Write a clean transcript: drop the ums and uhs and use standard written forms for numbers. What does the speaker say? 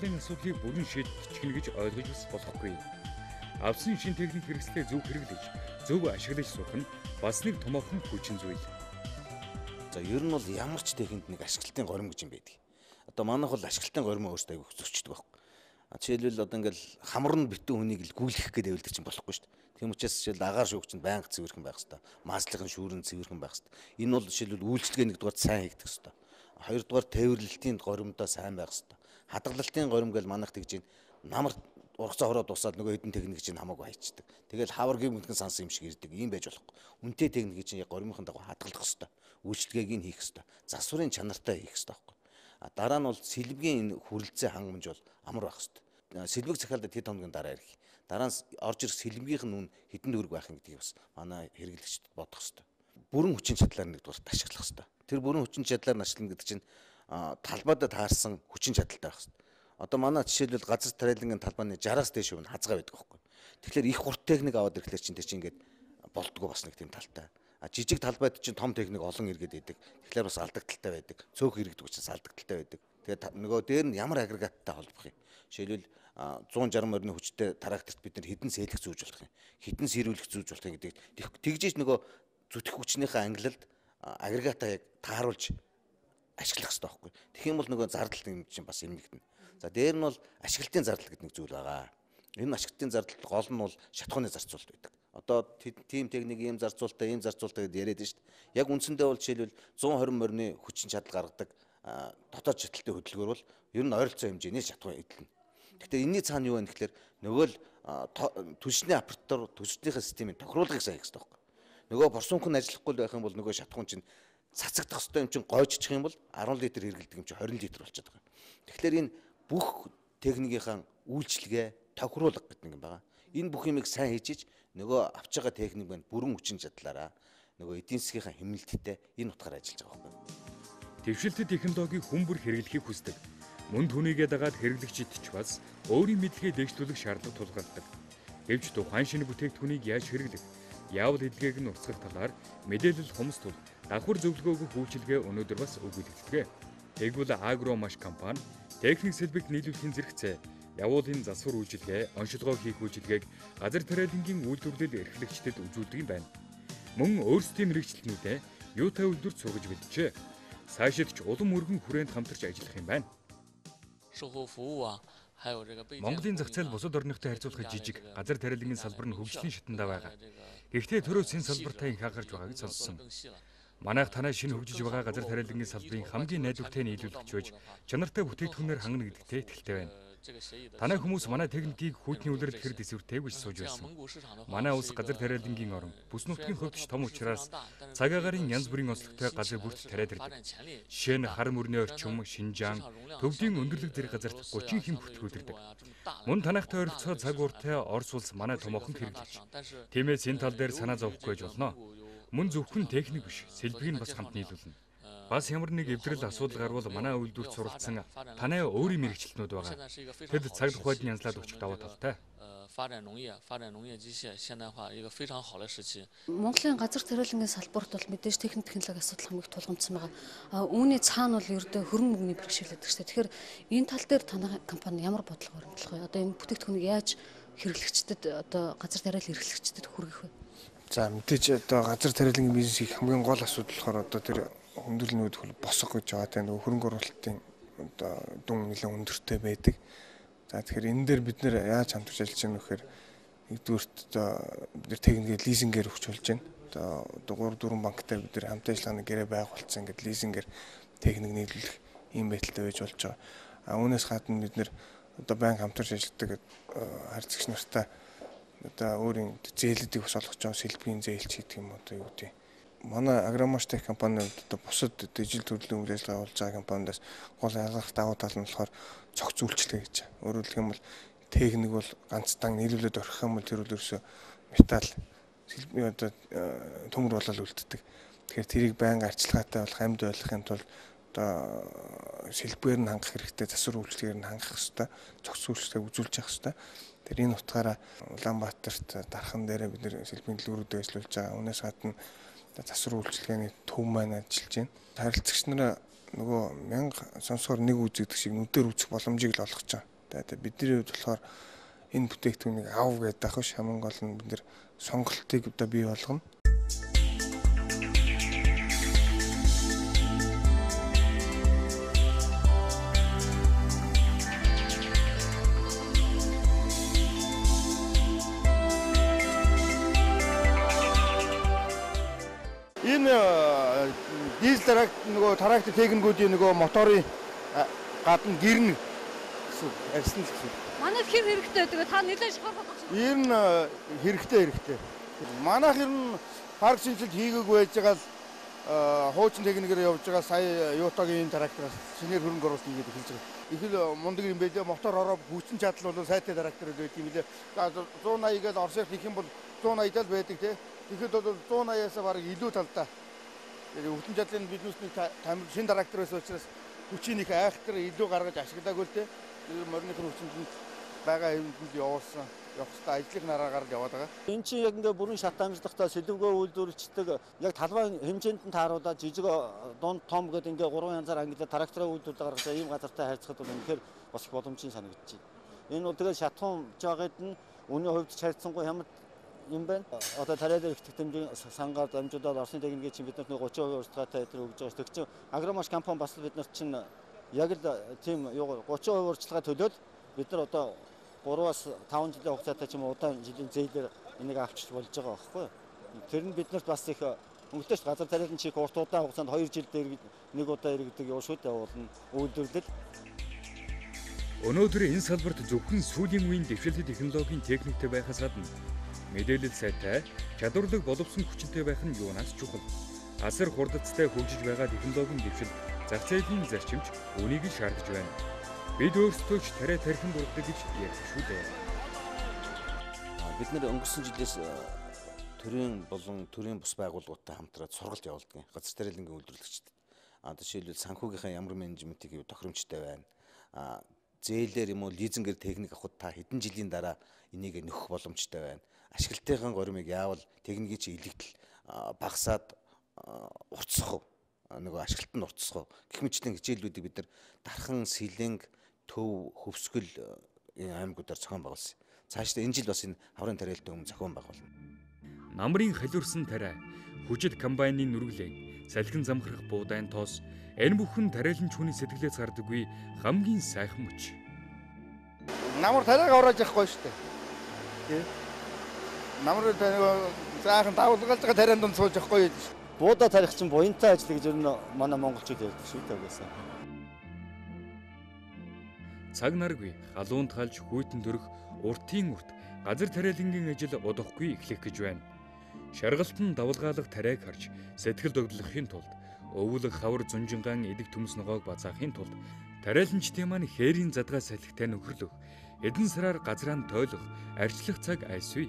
голын асуудлыг бүрэн шийдчихнэ гэж ойлгож бас болохгүй. Авсан шин техник хэрэгслээ зөв хэрэглэж, зөв ашиглаж сурах нь бас нэг томоохон хүчин зүйл. За ер нь бол ямар ч техникт нэг ашиглалтын горим гэж юм байдаг. Одоо манайх бол ашиглалтын горимоо өөртөө аяг зөвчдөг байхгүй. Жишээлбэл одоо ингээл хамар нь битүү хүнийг л гүйлгэх гэдэг явуулдаг чинь болохгүй шүү дээ. Тийм учраас жишээл агаар шүүгч нь байнга цэвэрхэн байх хэрэгтэй. Маслахын шүүрэн цэвэрхэн байх хэрэгтэй. Энэ бол жишээлбэл үйлчлэгээ нэгдүгээр сайн хийгдэх хэрэгтэй. Хоёрдугаар тээвэрлэлтийн горимдоо сайн байх хэрэгтэй. Хадгалалтын горим гэл манайх тэгж намар ургацаа хороод дуусаад нөгөө хэдэн техник чинь хамаагүй хайчдаг. Тэгэл хавар гэмтгэн сансан юм шиг ирдэг. Ийм байж болохгүй. Үнэтэй техник чинь яг горимынхан дагуу хадгалах хэрэгтэй. Үйлчлэгээг нь хийх хэрэгтэй. Засварын чанартай хийх хэрэгтэй байхгүй. Дараа нь бол сэлбэгийн хүрэлцээ хангамж бол амар байх хэрэгтэй. Сэлбэг захиалдаа тэд хоногийн дараа ирэх. Дараа нь орж ирэх сэлбэгийнх нь үн хэдэн төгрөг байх юм гэдгийг бас манай хэрэглэгчд бодох хэрэгтэй. Бүрэн хүчин чадлаар нэгдүгээр ашиглах хэрэгтэй. Тэр бүрэн хүчин чадлаар нь ашиглана гэдэг чинь талбайдаа таарсан хүчин чадалтай байх хэрэгтэй. Одоо манай жишээлбэл газар тариалангийн талбайны 60-аас дээш хувь нь хазгаа байдаг байхгүй. Тэгэхээр их хурд техник аваад ирэхлээр чинь тэр чинь ингээд болдгоо бас нэг тийм талтай. Жижиг талбайд чинь том техник олон иргэд байдаг. Тэгэхээр бас алдагдaltaй байдаг. Цөөх иргэдэг учраас алдагдaltaй байдаг. Тэгээд нөгөө дээр нь ямар агрегаттай холбох юм. Жишээлбэл 160 морины хүчтэй тракторт бид нар хэдэн сэлэх зүүж болох юм. Хэдэн сэрүүлэх зүүж болох юм гэдэг. Тэгжээж нөгөө зүтгэх хүчнийхээ ангилалд агрегатаа яг тааруулж ашиглах хэрэгтэй байхгүй. Тэгэх юм бол нөгөө зардал юм чинь бас эмнэгдэнэ. За дээр нь бол ашиглалтын зардал гэдэг нэг зүйл байгаа. Энэ ашиглалтын зардал гол нь бол шатхууны зарцуулалт байдаг. Одоо тим техник ийм зарцуулалтаа гэдээ яриад байна шүү дээ. Яг үндсэндээ бол жишээлбэл 120 морины хүчин чадал гаргадаг дотоод шаталтын хөдөлгөөр бол ер нь ойролцоо хэмжээний шатхуун эдэлнэ. Гэхдээ энэний цаана юу вэ гэхээр нөгөө л түлшний аппаратаар түлшнийхээ системийн тохируулгыг сайн хийх хэрэгтэй байхгүй. Нөгөө борсонхон ажиллахгүй байх юм бол нөгөө шатхуун чинь цацагдах хэвээр юм чинь гойжчих юм бол 10 литр хэрэглэдэг юм чинь 20 литр болчиход байгаа. Тэгэхээр энэ бүх техникийн үйлчлэгээ тохируулга гэдэг юм байна. Энэ бүх юмыг сайн хийж нөгөө авч байгаа техник байна бүрэн хүчин чадлаараа нөгөө эдийн засгийн хэмнэлттэй энэ утгаар ажиллаж байгаа байхгүй. Дэвшилтэд технологиг хүн бүр хэрэглэхийг хүсдэг. Мөн түүнийгээ дагаад хэрэглэгчид ч бас өөрийн мэдлэгээ дэвшлүүлэх шаардлага тулгардаг. Гэвч тухайн шинэ бүтээгдэхүүнийг яаж хэрэглэх, яавал эдгээг нь урсгах талаар мэдээлэл хумсдул давхар зөвлөгөөгөө үйлчилгээ өнөөдөр бас өгүүлэгддэг. Тэгвэл Агромаш компани техник сэлбэгт нийлүүлэхийн зэрэгцээ явуулын засвар үйлчилгээ, оншилгоо хийх үйлчилгээг газар тариалангийн үйлдвэрлэл эрхлэгчдэд үзүүлдэг юм байна. Мөн өөрсдийн мэрэгчлэнүүдээ юутай үйлдвэрт сургаж бэлджээ. Цаашид ч улам өргөн хүрээнд хамтарч ажиллах юм байна. Монголын зах зээл бусад орныхтой харьцуулахад жижиг, газар тариалангийн салбар нь хөгжлийн шатндаа байгаа. Гэхдээ төрөөс энэ салбартай их анхаарч байгааг сонссон. Манайх танай шинэ хөгжиж байгаа газар тариалангийн салбарын хамгийн найдвартай нийлүүлэгч байж чанартай бүтээгдэхүүнээр хангана гэдэгтээ итгэлтэй байна. Танай хүмүүс манай техникийг хүйтний үлрэлт хэр дэсвэртэйг биш сууж байсан. Манай улс газар тариалангийн орн, бүс нутгийн хувьд том учраас цаг агаарын янз бүрийн онцлогтой газар бүрт тариад ирдэг. Жишээ нь хар мөрний орчим, Шинжаан, Төвдийн өндөрлөг зэрэг газарт 30 хэм бүртгүүлдэг. Мөн танайхтай ойролцоо цаг ууртай Орос улс манай томоохон хэрэглэж. Тиймээс энэ тал дээр санаа зовхгүй байж болно. Мөн зөвхөн техник биш, сэлбэг нь бас хамт нийлүүлнэ. Бас ямар нэг эвдрэл асуудал гарвал манай үйлдвэрт суралцсан танай өөрийн мэрэгчлэнүүд байгаа. Тэд цаг тухайд нь янзлаад өгчих даваа талтай. Монголын газар тариалангийн салбарт бол мэдээж техник технологи асуудал хамгийн тулгамдсан байгаа. Үүний цаана бол ердөө хөрөн мөнгөний бэрхшээлээд байна. Тэгэхээр энэ тал дээр танай компани ямар бодлого баримтлах вэ? Одоо энэ бүтээгдэхүүнийг яаж хэрэглэгчдэд одоо газар тариалал эрхлэгчдэд хүргэх вэ? За мэдээж одоо газар тариалангийн бизнесийн хамгийн гол асуудал болохоор одоо тэр хөндлөлний үйл босго гэж байгаа тийм хөрөнгө оруулалтын одоо дүн нэлээд өндөртэй байдаг. За тэгэхээр энэ дээр бид нэр яаж хамтарч ажиллаж байгаа вэ гэхээр нэгдүгürt одоо бид нэр техникээр лизингээр өгч болж байна. Одоо 3-4 банктай бид нэр хамт ажиллагааны гэрээ байгуулсан. Ингээд лизингээр техник нийлүүлэх ийм байдалтай байж болж байгаа. Үүнээс гадна бид нэр одоо банк хамтарч ажилладаг харьцагч нартай одоо өөрийн зээлүүдийг бас олгож байгаа сэлбэгийн зээлч гэдэг юм одоо юу гэдэг. Манай Агромаш тех компани одоо бусад дижитал төрлийн үйл ажиллагаа болж байгаа компаниудаас гол ялгах давуу тал нь болохоор цогц үйлчлэг гэж. Өөрөөр хэлэх юм бол техник бол ганцхан нийлүүлээд орхих юм бол тэр үл ерөөсө металл сэлбэг одоо төмөр болол үлддэг. Тэгэхээр тэрийг байнга арчилгаатай болох амьд байлгахын тулд одоо сэлбгээр нь хангах хэрэгтэй, засвар үйлчлэгээр нь хангах хэрэгтэй, цогц үйлчлэгийг үзүүлж явах хэрэгтэй. Тэр энэ утгаараа Улаанбаатарт дархан дээрээ бид нэр сэлбэгийн дэлгүүрүүд ажиллуулж байгаа. Үүнээс гадна засвар үйлчлэгээний төв маань ажиллаж байна. Харилцагч нараа нөгөө 1000 сонсохоор нэг үзэгдэх шиг нүдээр үзэх боломжийг л олгож байгаа. Тэгээд бидний хувьд болохоор энэ бүтээгдэхүүнийг аав гэдэг ах биш, хамгийн гол нь бид нэр сонголтыг одоо бий болгоно. Энэ дизель тракт нөгөө трактор техникүүдийн нөгөө моторын гадна гэрнэ гэсэн арьсан л гэсэн. Манайд хэм хэрэгтэй гэдэг та нэлээд шахах гэж. Ер нь хэрэгтэй. Манайх ер нь парк шинжилт хийгээгүй байж байгаа л хуучин техникээр явж байгаа сая Ютагийн трактороос шинээр хөрөнгө оруулалт хийгээд эхэлж байгаа. Их л мундаг юм байлээ. Мотор ороо хүчин чадал бол сайтай трактор байдаг юм лээ. 180-аас Оросд их юм бол 180-д л байдаг тий. Тэгэхэд бол 180-аас бараг илүү талдаа. Хүчин чадлын биднээс нэг шинэ трактор байсан учраас хүчийг айхтар илүү гаргаж ашиглаагүй л тий. Морины хүчинд байгаа хэмжээнд явуулсан. Явах хэвээр ажлын нараагаар л яваад байгаа. Энд чинь яг ингээ бүрэн шат амжилттай сэлэвгөө үйлдвэрлэждэг яг талбай хэмжээнд нь тааруулаад жижиг дунд том гэдэг ингээ 3 янзаар ангилаад трактороо үйлдвэрлэж гаргаж ийм газартай хайрцахад бол үнэхээр бас их боломжийн санагдаж байна. Энэ бол тэгээд шатхан жаагаад нь үнийн хувьд ч хайрцангуй ямар юм байна. Одоо тариалан ихтгэх тэмдгийн сангаар дамжуулаад Орсын техникийн чинь биднэрт 30% уртгаатай тэр өгж байгаа. Тэг чинь Агромаш компани бас биднэрт чинь яг л тийм 30% урьдчилгаа төлөөд бид нар одоо 3-аас 5 жилийн хугацаатай ч юм уу удаан жилийн зээлээр энийг авчиж болж байгаа байхгүй. Тэр нь биднэрт бас их өнгөтэй ш газар тариалан чих урт удаан хугацаанд 2 жил дээр нэг удаа иргэдэг юу шүү дээ уулна үйлдвэрлэл. Өнөөдөр энэ салбарт зөвхөн сүүлийн үеийн дэвшилт технологийн техниктэй байхаас гадна мэдээлэл сайтай, чадварлаг боловсон хүчинтэй байх нь юунаас чухал. Асар хурдцтай хөгжиж байгаа технологийн дэвшил зах зээлийн зарчимч үүнийг л шаардж байна. Бид өөрсдөө ч тариа тархин дурддаг гэж ярьж шүү дээ. Бид нэр өнгөрсөн жилээс төрийн болон төрийн бус байгууллагуудтай хамтраад сургалт явуулдаг. Газар тариалангийн үйлдвэрлэгчдэд. Жишээлбэл санхүүгийнхаа ямар менежментийг юу тохиромжтой байна. Зээлээр юм уу лизингээр техник авахд та хэдэн жилийн дараа энийг нөхөх боломжтой байна. Ашиглалтынхаа горимыг яавал техникийн чи илэгдэл багасаад уртсах уу? Нөгөө ашиглалт нь уртсах уу? Гэх мэтлэн хичээлүүдийг бид нар дархан сэлэнг төв хөвсгөл аймагуудаар зохион байгуулсан. Цаашдаа энэ жил бас энэ хаврын тариалалтын өмнө зохион байгуулна. Намрын халиурсан тариа, хүчит комбайны нүргэлэн, салхин замхрах буудайн тоос энэ бүхэн тариаланч хүний сэтгэлээс гардаггүй хамгийн сайхан мөч. Намар тариаг аваад явахгүй шүү дээ. Тий. Намар тариаг заахан давуулгалж байгаа тарианд нь сууж явахгүй юм. Буудаа тарих чинь буянтай ажил гэж ер нь манай монголчууд ярьдаг шүү дээ гэсэн. Цаг наргүй, халуунд халж хүйтэн төрөх уртын урт газар тариалангийн ажил удахгүй эхлэх гэж байна. Шаргалтан давалгаалах тариаг харж сэтгэл догдлохын тулд өвлөг хавар зунжингаан эдэг төмс ногоог базаахын тулд тариаланчдын маань хээрийн задгай салхитай нөхөрлөх, эдэн сараар газраа тойлох, арчлах цаг айсвэ.